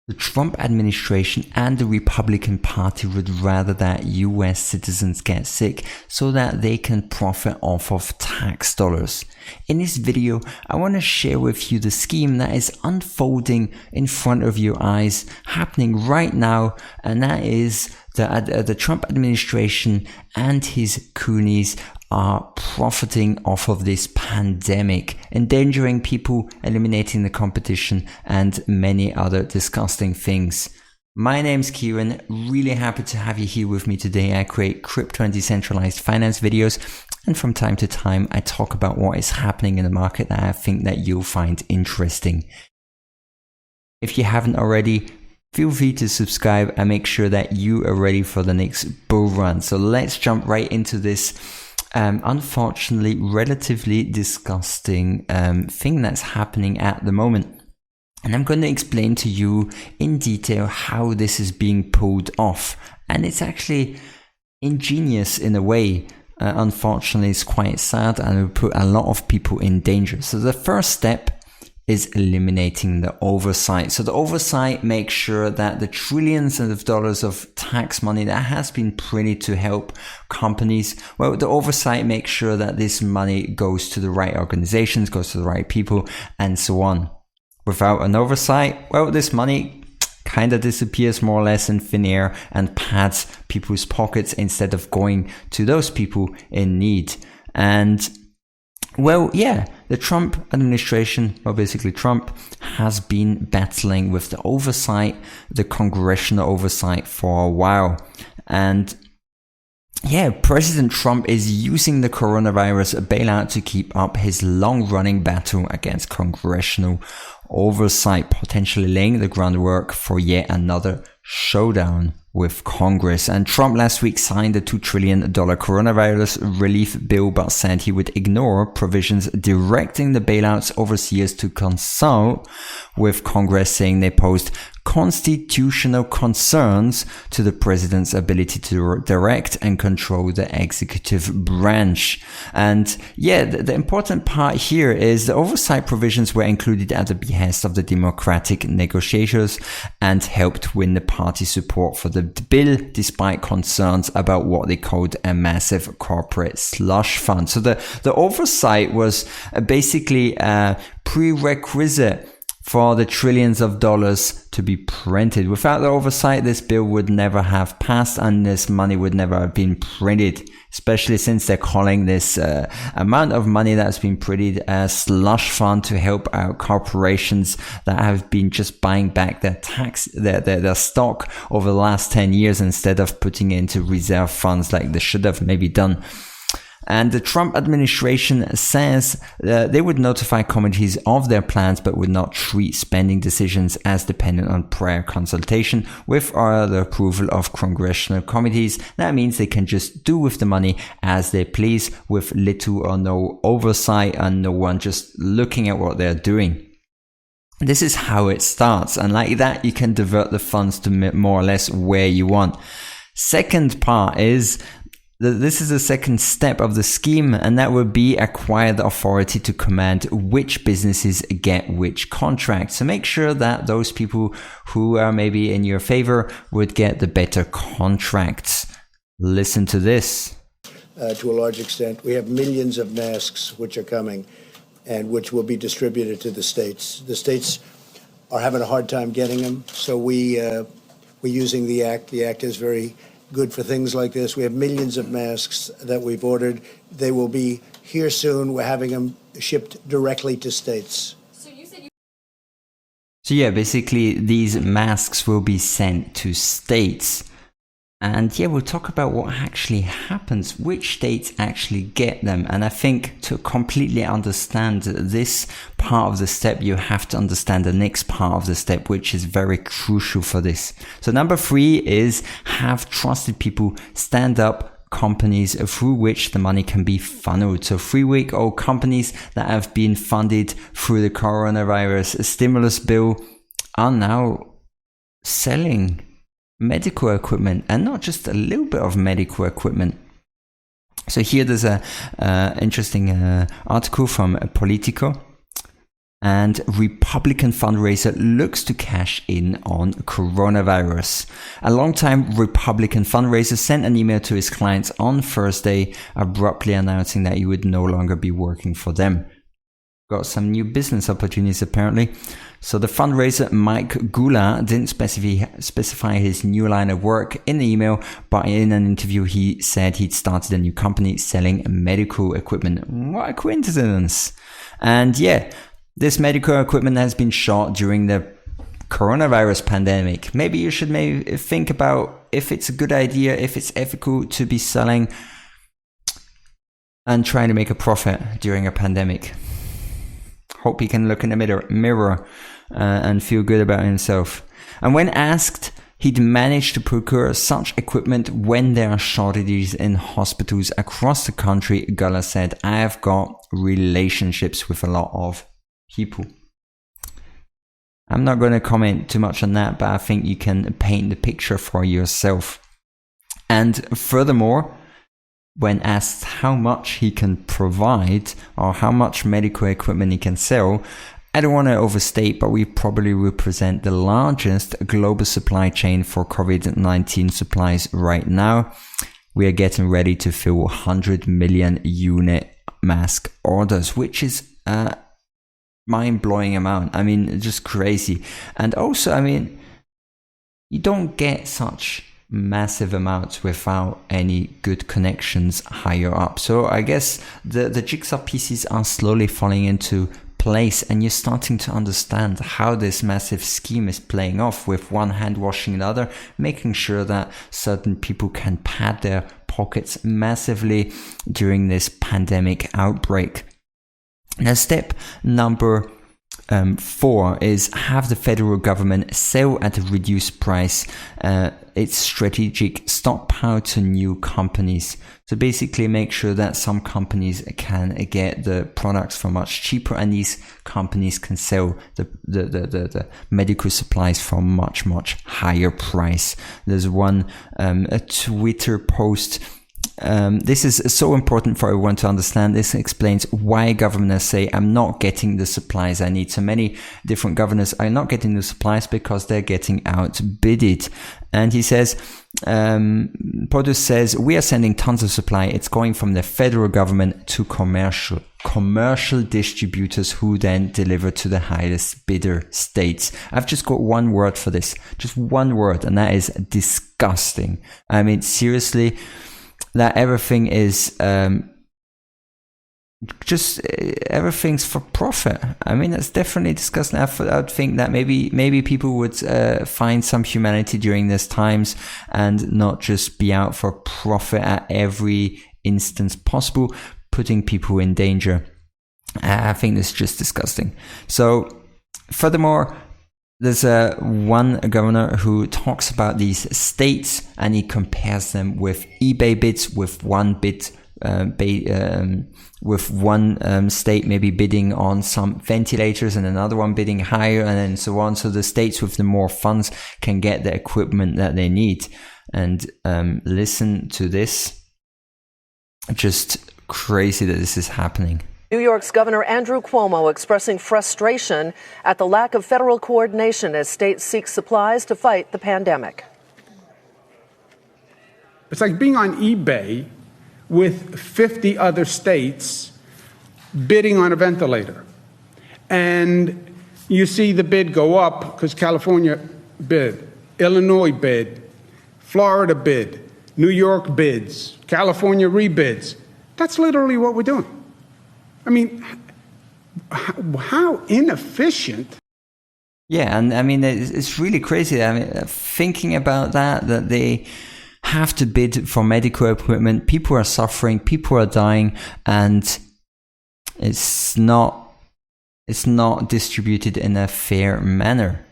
The Trump administration and the Republican Party would rather that US citizens get sick so that they can profit off of tax dollars. In this video, I want to share with you the scheme that is unfolding in front of your eyes, happening right now, and that is the Trump administration and his coonies are profiting off of this pandemic, endangering people, eliminating the competition, and many other disgusting things. My name's Kierin, really happy to have you here with me today. I create crypto and decentralized finance videos, and from time to time I talk about what is happening in the market that I think that you'll find interesting. If you haven't already, feel free to subscribe and make sure that you are ready for the next bull run. So let's jump right into this unfortunately relatively disgusting thing that's happening at the moment. And I'm going to explain to you in detail how this is being pulled off. And it's actually ingenious in a way. Unfortunately, it's quite sad and will put a lot of people in danger. So the first step is eliminating the oversight. So the oversight makes sure that the trillions of dollars of tax money that has been printed to help companies, well, the oversight makes sure that this money goes to the right organizations, goes to the right people, and so on. Without an oversight, well, this money kind of disappears more or less in thin air and pads people's pockets instead of going to those people in need. And well, yeah, the Trump administration, well, basically Trump, has been battling with the oversight, the congressional oversight for a while. And yeah, President Trump is using the coronavirus bailout to keep up his long-running battle against congressional oversight, potentially laying the groundwork for yet another showdown with Congress. And Trump last week signed a $2 trillion coronavirus relief bill, but said he would ignore provisions directing the bailout's overseers to consult with Congress, saying they posed constitutional concerns to the president's ability to direct and control the executive branch. And yeah, the important part here is the oversight provisions were included at the behest of the Democratic negotiators and helped win the party support for the bill, despite concerns about what they called a massive corporate slush fund. So the oversight was basically a prerequisite for the trillions of dollars to be printed. Without the oversight, this bill would never have passed and this money would never have been printed, especially since they're calling this amount of money that's been printed a slush fund to help out corporations that have been just buying back their stock over the last 10 years instead of putting it into reserve funds like they should have maybe done. And the Trump administration says they would notify committees of their plans, but would not treat spending decisions as dependent on prior consultation with or the approval of congressional committees. That means they can just do with the money as they please, with little or no oversight and no one just looking at what they're doing. This is how it starts, and like that you can divert the funds to more or less where you want. Second part is this is the second step of the scheme, and that would be acquire the authority to command which businesses get which contracts. So make sure that those people who are maybe in your favor would get the better contracts. Listen to this. To a large extent, we have millions of masks which are coming and which will be distributed to the states. The states are having a hard time getting them, so we're using the Act. The Act is very good for things like this. We have millions of masks that we've ordered. They will be here soon. We're having them shipped directly to states. So yeah, basically these masks will be sent to states. And yeah, we'll talk about what actually happens, which states actually get them. And I think to completely understand this part of the step, you have to understand the next part of the step, which is very crucial for this. So number 3 is have trusted people stand up companies through which the money can be funneled. So 3-week-old companies that have been funded through the coronavirus stimulus bill are now selling medical equipment, and not just a little bit of medical equipment. So here there's a interesting article from Politico. And Republican fundraiser looks to cash in on coronavirus. A longtime Republican fundraiser sent an email to his clients on Thursday, abruptly announcing that he would no longer be working for them. Got some new business opportunities apparently. So the fundraiser, Mike Gula, didn't specify his new line of work in the email, but in an interview he said he'd started a new company selling medical equipment. What a coincidence. And yeah, this medical equipment has been shot during the coronavirus pandemic. Maybe you should think about if it's a good idea, if it's ethical to be selling and trying to make a profit during a pandemic. Hope he can look in the mirror and feel good about himself. And when asked, he'd managed to procure such equipment when there are shortages in hospitals across the country. Gula said, "I have got relationships with a lot of people." I'm not going to comment too much on that, but I think you can paint the picture for yourself. And furthermore, when asked how much he can provide or how much medical equipment he can sell, I don't want to overstate, but we probably represent the largest global supply chain for COVID-19 supplies right now. We are getting ready to fill 100 million unit mask orders, which is a mind-blowing amount. I mean, just crazy. And also, I mean, you don't get such massive amounts without any good connections higher up. So I guess the jigsaw pieces are slowly falling into place, and you're starting to understand how this massive scheme is playing off, with one hand washing the other, making sure that certain people can pad their pockets massively during this pandemic outbreak. Now, step number 4 is have the federal government sell at a reduced price its strategic stockpile to new companies. So basically make sure that some companies can get the products for much cheaper, and these companies can sell the medical supplies for much higher price. There's one a Twitter post. This is so important for everyone to understand. This explains why governors say, "I'm not getting the supplies I need." So many different governors are not getting the supplies because they're getting outbidded. And he says, POTUS says, "We are sending tons of supply. It's going from the federal government to commercial distributors who then deliver to the highest bidder states." I've just got one word for this, just one word, and that is disgusting. I mean, seriously, that everything is everything's for profit. I mean, that's definitely disgusting. I would think that maybe people would find some humanity during these times and not just be out for profit at every instance possible, putting people in danger. I think this is just disgusting. So furthermore, there's one governor who talks about these states, and he compares them with eBay bids, with one bid, with one state maybe bidding on some ventilators and another one bidding higher, and then so on. So the states with the more funds can get the equipment that they need. And listen to this. Just crazy that this is happening. New York's Governor Andrew Cuomo expressing frustration at the lack of federal coordination as states seek supplies to fight the pandemic. It's like being on eBay with 50 other states bidding on a ventilator. And you see the bid go up because California bid, Illinois bid, Florida bid, New York bids, California rebids. That's literally what we're doing. I mean, how inefficient. Yeah, and I mean, it's really crazy. I mean, thinking about that they have to bid for medical equipment. People are suffering, people are dying, and it's not distributed in a fair manner.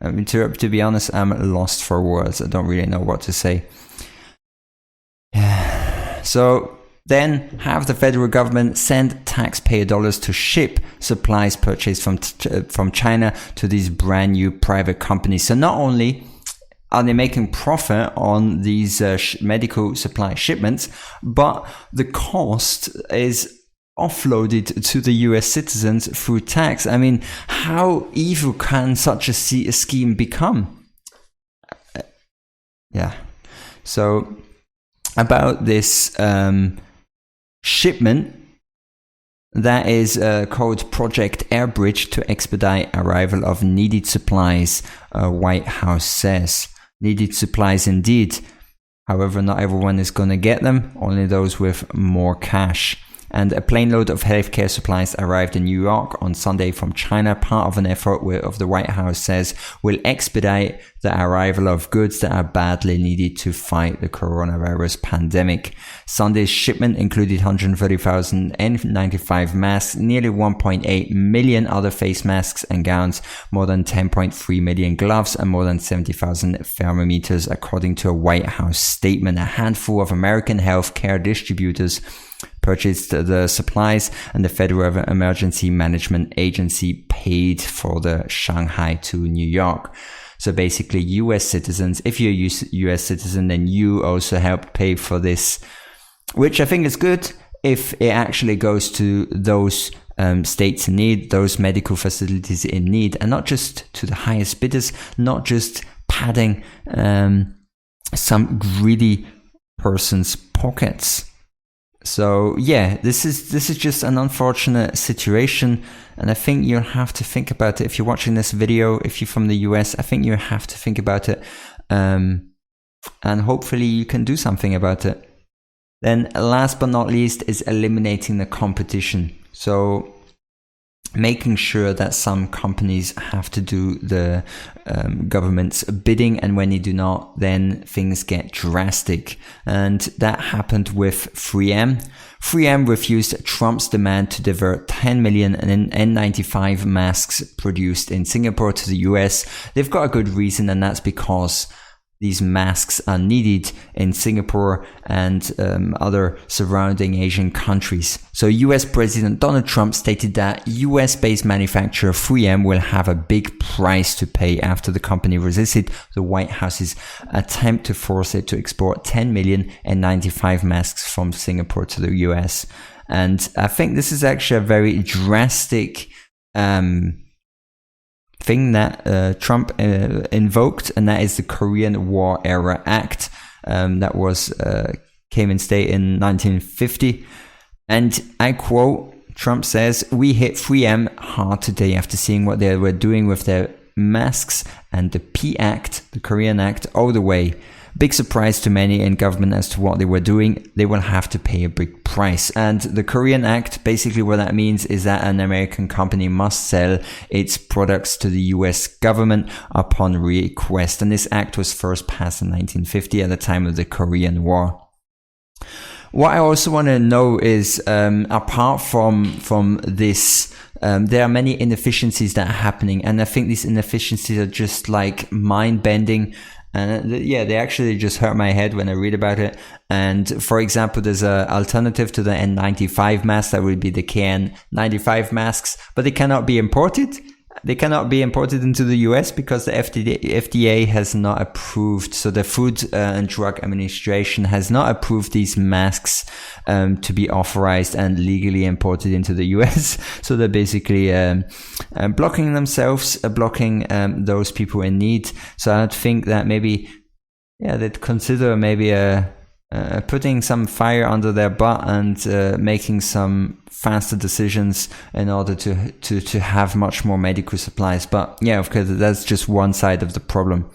I mean, to be honest, I'm lost for words. I don't really know what to say. So then have the federal government send taxpayer dollars to ship supplies purchased from China to these brand new private companies. So not only are they making profit on these medical supply shipments, but the cost is offloaded to the US citizens through tax. I mean, how evil can such a scheme become? Yeah. So about this shipment that is called Project Airbridge to expedite arrival of needed supplies, White House says. Needed supplies indeed. However, not everyone is going to get them, only those with more cash. And a plane load of healthcare supplies arrived in New York on Sunday from China, part of an effort of the White House says will expedite the arrival of goods that are badly needed to fight the coronavirus pandemic. Sunday's shipment included 130,000 N95 masks, nearly 1.8 million other face masks and gowns, more than 10.3 million gloves, and more than 70,000 thermometers, according to a White House statement. A handful of American healthcare distributors purchased the supplies, and the Federal Emergency Management Agency paid for the Shanghai to New York. So basically, US citizens, if you're a US citizen, then you also help pay for this, which I think is good if it actually goes to those states in need, those medical facilities in need, and not just to the highest bidders, not just padding some greedy person's pockets. So yeah, this is just an unfortunate situation, and I think you'll have to think about it. If you're watching this video, if you're from the US, I think you have to think about it, and hopefully you can do something about it. Then last but not least is eliminating the competition. So making sure that some companies have to do the government's bidding, and when they do not, then things get drastic. And that happened with 3M. 3M refused Trump's demand to divert 10 million N95 masks produced in Singapore to the US. They've got a good reason, and that's because these masks are needed in Singapore and other surrounding Asian countries. So US President Donald Trump stated that US-based manufacturer 3M will have a big price to pay after the company resisted the White House's attempt to force it to export 10 million N95 masks from Singapore to the US. And I think this is actually a very drastic thing that Trump invoked, and that is the Korean War Era Act that was came in state in 1950. And I quote, Trump says, "We hit 3M hard today after seeing what they were doing with their masks and the P Act, the Korean Act, all the way. Big surprise to many in government as to what they were doing. They will have to pay a big price." And the Korean Act, basically what that means is that an American company must sell its products to the US government upon request. And this act was first passed in 1950 at the time of the Korean War. What I also want to know is, apart from this, there are many inefficiencies that are happening. And I think these inefficiencies are just like mind-bending. And yeah, they actually just hurt my head when I read about it. And for example, there's an alternative to the N95 mask that would be the KN95 masks, but they cannot be imported. They cannot be imported into the US because the FDA has not approved. So the Food and Drug Administration has not approved these masks to be authorized and legally imported into the US. So they're basically blocking themselves, blocking those people in need. So I'd think that maybe, yeah, they'd consider maybe putting some fire under their butt and making some faster decisions in order to have much more medical supplies. But yeah, of course, that's just one side of the problem.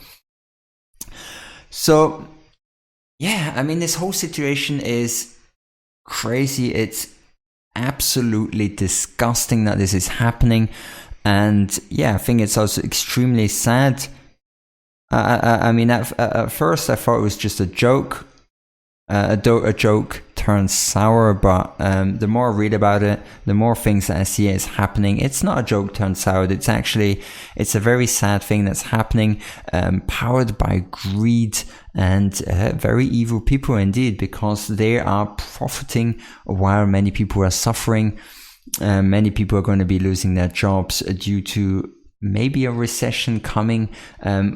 So yeah, I mean, this whole situation is crazy. It's absolutely disgusting that this is happening. And yeah, I think it's also extremely sad. I mean, at first I thought it was just a joke. A joke turns sour, but the more I read about it, the more things that I see is happening. It's not a joke turned sour. It's a very sad thing that's happening, powered by greed and very evil people indeed, because they are profiting while many people are suffering. Many people are going to be losing their jobs due to maybe a recession coming,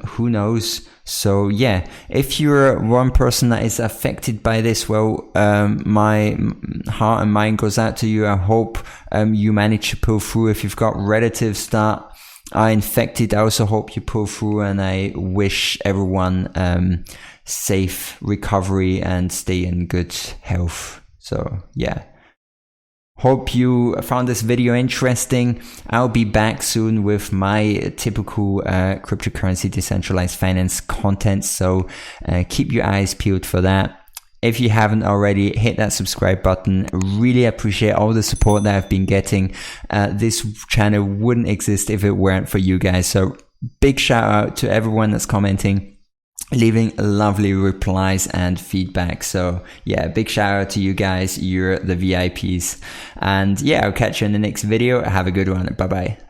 who knows. So yeah, if you're one person that is affected by this, well, my heart and mind goes out to you. I hope you manage to pull through. If you've got relatives that are infected, I also hope you pull through, and I wish everyone safe recovery and stay in good health. So yeah, hope you found this video interesting. I'll be back soon with my typical cryptocurrency decentralized finance content, so keep your eyes peeled for that. If you haven't already, hit that subscribe button. Really appreciate all the support that I've been getting. This channel wouldn't exist if it weren't for you guys. So big shout out to everyone that's commenting, leaving lovely replies and feedback. So yeah, big shout out to you guys. You're the VIPs. And yeah, I'll catch you in the next video. Have a good one. Bye bye.